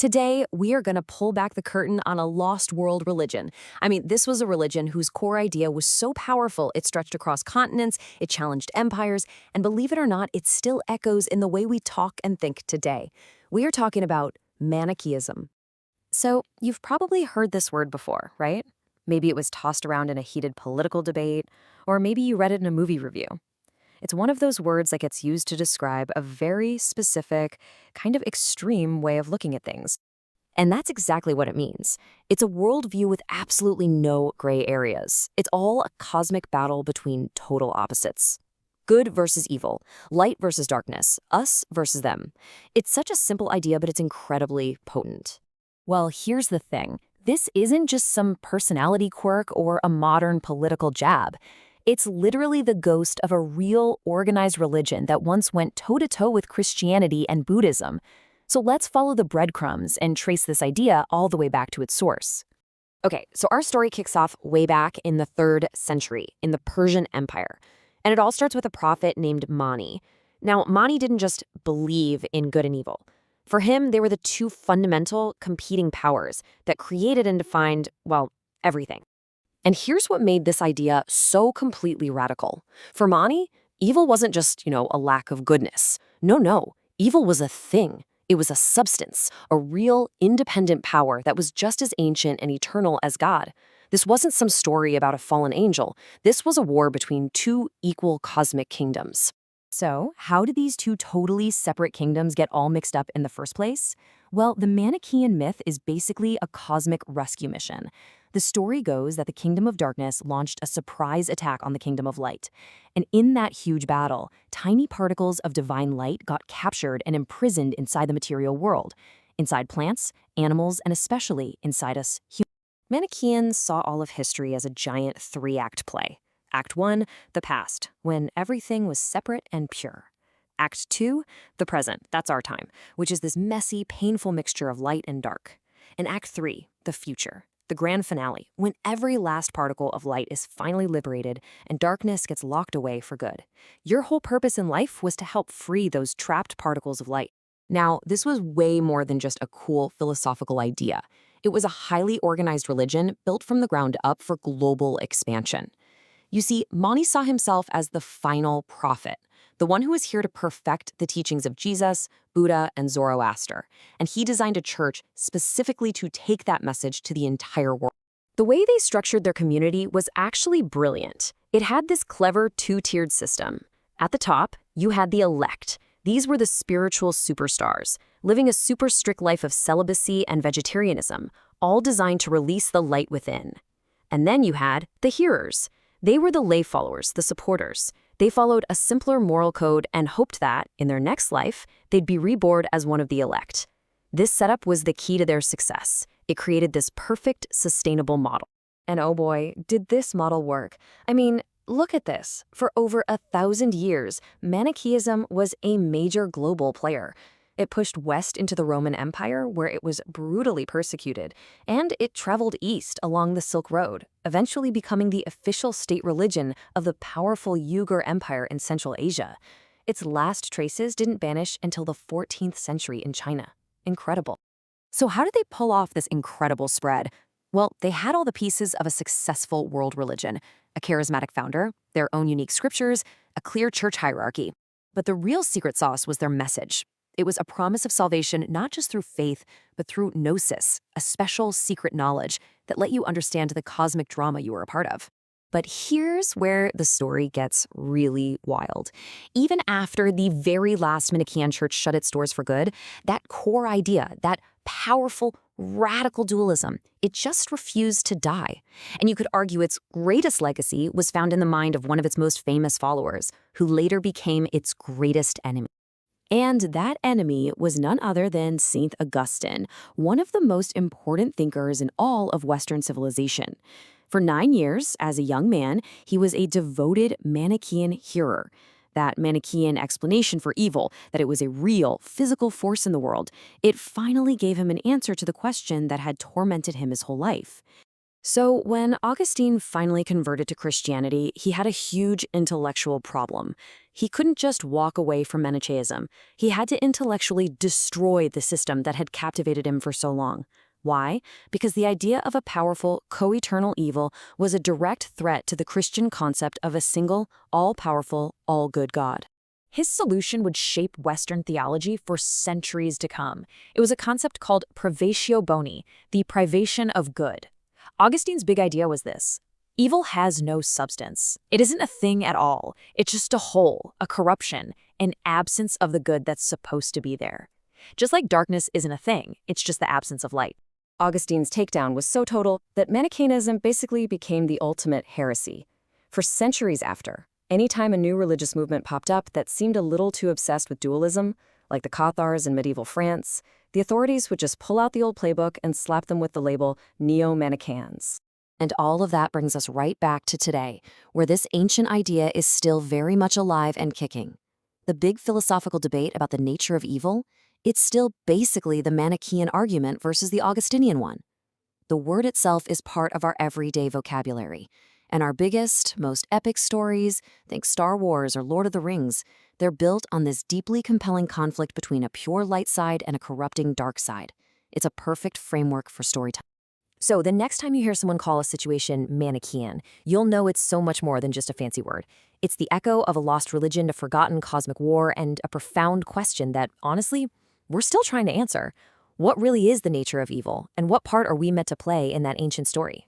Today, we are going to pull back the curtain on a lost world religion. I mean, this was a religion whose core idea was so powerful it stretched across continents, it challenged empires, and believe it or not, it still echoes in the way we talk and think today. We are talking about Manichaeism. So, you've probably heard this word before, right? Maybe it was tossed around in a heated political debate, or maybe you read it in a movie review. It's one of those words that gets used to describe a very specific, kind of extreme way of looking at things. And that's exactly what it means. It's a worldview with absolutely no gray areas. It's all a cosmic battle between total opposites. Good versus evil, light versus darkness, us versus them. It's such a simple idea, but it's incredibly potent. Well, here's the thing. This isn't just some personality quirk or a modern political jab. It's literally the ghost of a real, organized religion that once went toe-to-toe with Christianity and Buddhism. So let's follow the breadcrumbs and trace this idea all the way back to its source. Okay, so our story kicks off way back in the 3rd century, in the Persian Empire. And it all starts with a prophet named Mani. Now, Mani didn't just believe in good and evil. For him, they were the two fundamental competing powers that created and defined, well, everything. And here's what made this idea so completely radical. For Mani, evil wasn't just, a lack of goodness. No. Evil was a thing. It was a substance, a real, independent power that was just as ancient and eternal as God. This wasn't some story about a fallen angel. This was a war between two equal cosmic kingdoms. So, how did these two totally separate kingdoms get all mixed up in the first place? Well, the Manichaean myth is basically a cosmic rescue mission. The story goes that the Kingdom of Darkness launched a surprise attack on the Kingdom of Light. And in that huge battle, tiny particles of divine light got captured and imprisoned inside the material world, inside plants, animals, and especially inside us humans. Manichaeans saw all of history as a giant 3-act play. Act 1, the past, when everything was separate and pure. Act 2, the present, that's our time, which is this messy, painful mixture of light and dark. And Act 3, the future, the grand finale, when every last particle of light is finally liberated and darkness gets locked away for good. Your whole purpose in life was to help free those trapped particles of light. Now, this was way more than just a cool philosophical idea. It was a highly organized religion built from the ground up for global expansion. You see, Mani saw himself as the final prophet, the one who was here to perfect the teachings of Jesus, Buddha, and Zoroaster. And he designed a church specifically to take that message to the entire world. The way they structured their community was actually brilliant. It had this clever 2-tiered system. At the top, you had the elect. These were the spiritual superstars, living a super strict life of celibacy and vegetarianism, all designed to release the light within. And then you had the hearers. They were the lay followers, the supporters. They followed a simpler moral code and hoped that, in their next life, they'd be reborn as one of the elect. This setup was the key to their success. It created this perfect, sustainable model. And oh boy, did this model work. I mean, look at this. For over 1,000 years, Manichaeism was a major global player. It pushed west into the Roman Empire, where it was brutally persecuted, and it traveled east along the Silk Road, eventually becoming the official state religion of the powerful Uyghur Empire in Central Asia. Its last traces didn't vanish until the 14th century in China. Incredible. So how did they pull off this incredible spread? Well, they had all the pieces of a successful world religion: a charismatic founder, their own unique scriptures, a clear church hierarchy. But the real secret sauce was their message. It was a promise of salvation not just through faith, but through gnosis, a special secret knowledge that let you understand the cosmic drama you were a part of. But here's where the story gets really wild. Even after the very last Manichaean church shut its doors for good, that core idea, that powerful, radical dualism, it just refused to die. And you could argue its greatest legacy was found in the mind of one of its most famous followers, who later became its greatest enemy. And that enemy was none other than Saint Augustine, one of the most important thinkers in all of Western civilization. For 9 years, as a young man, he was a devoted Manichaean hearer. That Manichaean explanation for evil, that it was a real, physical force in the world, it finally gave him an answer to the question that had tormented him his whole life. So when Augustine finally converted to Christianity, he had a huge intellectual problem. He couldn't just walk away from Manichaeism. He had to intellectually destroy the system that had captivated him for so long. Why? Because the idea of a powerful, co-eternal evil was a direct threat to the Christian concept of a single, all-powerful, all-good God. His solution would shape Western theology for centuries to come. It was a concept called privatio boni, the privation of good. Augustine's big idea was this: evil has no substance. It isn't a thing at all. It's just a hole, a corruption, an absence of the good that's supposed to be there. Just like darkness isn't a thing, it's just the absence of light. Augustine's takedown was so total that Manichaeism basically became the ultimate heresy. For centuries after, anytime a new religious movement popped up that seemed a little too obsessed with dualism, like the Cathars in medieval France, the authorities would just pull out the old playbook and slap them with the label Neo-Manichaeans. And all of that brings us right back to today, where this ancient idea is still very much alive and kicking. The big philosophical debate about the nature of evil, it's still basically the Manichaean argument versus the Augustinian one. The word itself is part of our everyday vocabulary. And our biggest, most epic stories, think Star Wars or Lord of the Rings, they're built on this deeply compelling conflict between a pure light side and a corrupting dark side. It's a perfect framework for storytelling. So the next time you hear someone call a situation Manichaean, you'll know it's so much more than just a fancy word. It's the echo of a lost religion, a forgotten cosmic war, and a profound question that, honestly, we're still trying to answer. What really is the nature of evil, and what part are we meant to play in that ancient story?